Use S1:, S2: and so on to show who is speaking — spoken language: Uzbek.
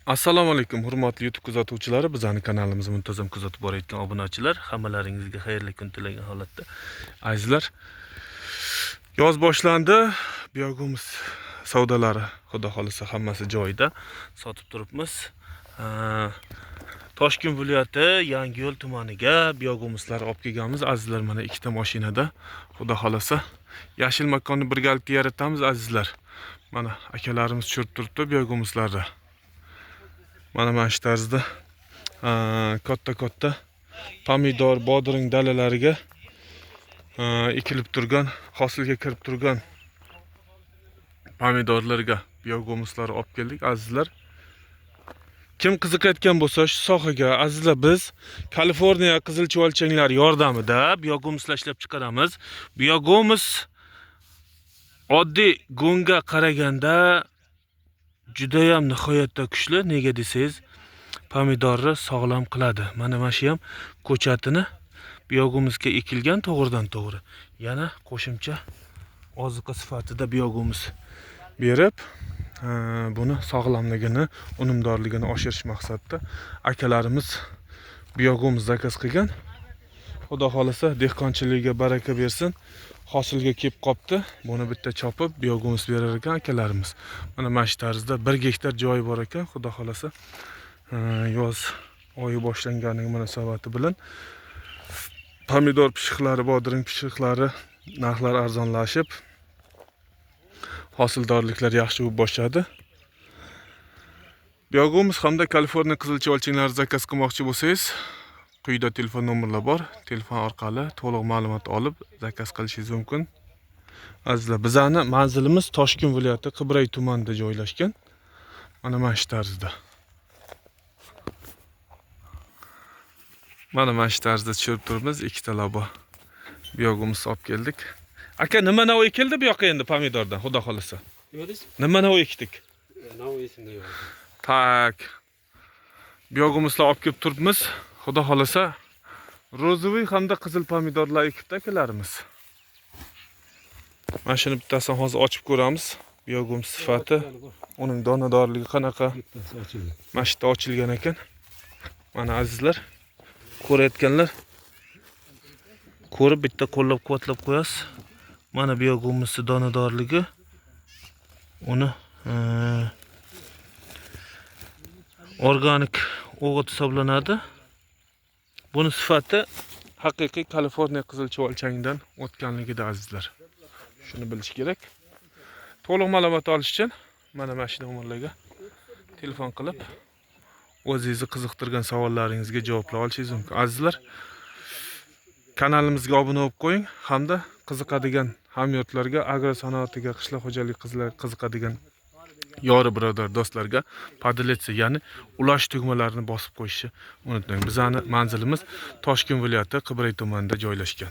S1: Assalomu alaykum, hurmatli YouTube kuzatuvchilari, bizning kanalimizni muntazam kuzatib borayotgan obunachilar, hammalaringizga xayrli kun tilagan holatda. Azizlar, yoz boshlandi. Biyog'imiz savdolari, xudo xolisa hammasi joyida sotib turibmiz. Toshkent viloyati Yangiyo'l tumaniga biyog'imizlar olib kelganmiz. Azizlar, mana ikkita mashinada, xudo xolisa yashil makonni birgalikda yaratamiz azizlar. Mana akalarimiz tushirib turibdi biyog'imizlarni. Mana shu tarzda katta pomidor, bodring dalalariga ekilib turgan, hosilga kirib turgan pomidorlarga biyog'imizlar olib keldik azizlar. Kim qiziqayotgan bo'lsa shu sohaga, azizlar, biz Kaliforniya qizilchuvalchanglar yordamida biyog'imizlar ishlab chiqaramiz. Biyog'imiz oddiy go'nga qaraganda juda ham nihoyatda kuchli. Nega desangiz, pomidorni sog'lom qiladi. Mana shu ham ko'chatini biyog'imizga ekilgan to'g'ridan to'g'ri. Yana qo'shimcha oziqa sifatida biyog'imiz berib, buni sog'lomligini, unumdorligini oshirish maqsadida akalarimiz biyog'imiz zakaz qilgan. Xudo xolisa dehqonchilikka baraka bersin. Hosilga kelib qopti. Buni bitta chopib biyog'imiz berar ekan akalarimiz. Mana shu tarzda 1 gektar joyi bor ekan. Xudo xolasa yoz oyi boshlanganiga munosabati bilan pomidor pishiqlari, bodring pishiqlari narxlari arzonlashib, hosildorliklar yaxshi bo'lib boshladi. Biyog'imiz hamda Kaliforniya qizilchuvalchanglari zakaz qilmoqchi bo'lsangiz, quyida telefon nomerlar bor. Telefon orqali to'liq ma'lumot olib zakaz qilishingiz mumkin. Azizlar, bizning manzilimiz Toshkent viloyati Qibray tumanida joylashgan. Mana shu tarzda. Mana shu tarzda tushirib turibmiz. Ikkita lobo biyog'imiz olib keldik. Aka, nima navo ekildi bu yoqqa endi pomidordan, xudo xolasa? Nima navo ekdik?
S2: Navo esimda yo'q.
S1: Tak. Biyog'imizlar olib kelib turibmiz. Xudo xolasa ro'ziviy hamda qizil pomidorlar ekibdi akalarimiz. Mana shuni bittasini hozir ochib ko'ramiz. Biyog'imiz sifati, uning donadorligi qanaqa? Mana shu ochilgan ekan. Mana azizlar, ko'rayotganlar, ko'rib bitta qo'llab-quvvatlab qo'yasiz. Mana biyog'imiz donadorligi, uni organik o'g'it hisoblanadi. Buni sifati haqiqiy Kaliforniya qizilchuvalchangidan o'tganligida azizlar. Shuni bilish kerak. To'liq ma'lumot olish uchun mana shu nomerlarga telefon qilib o'zingizni qiziqtirgan savollaringizga javoblar olishingiz mumkin. Azizlar, kanalimizga obuna bo'lib qo'ying hamda qiziqadigan hamyurtlarga, agrosanoatiga, qishloq xo'jalik qiziqadigan yori birodar do'stlarga podletsa, ya'ni ulash tugmalarini bosib qo'yishni unutmang. Bizning manzilimiz Toshkent viloyati Qibray tumanida joylashgan.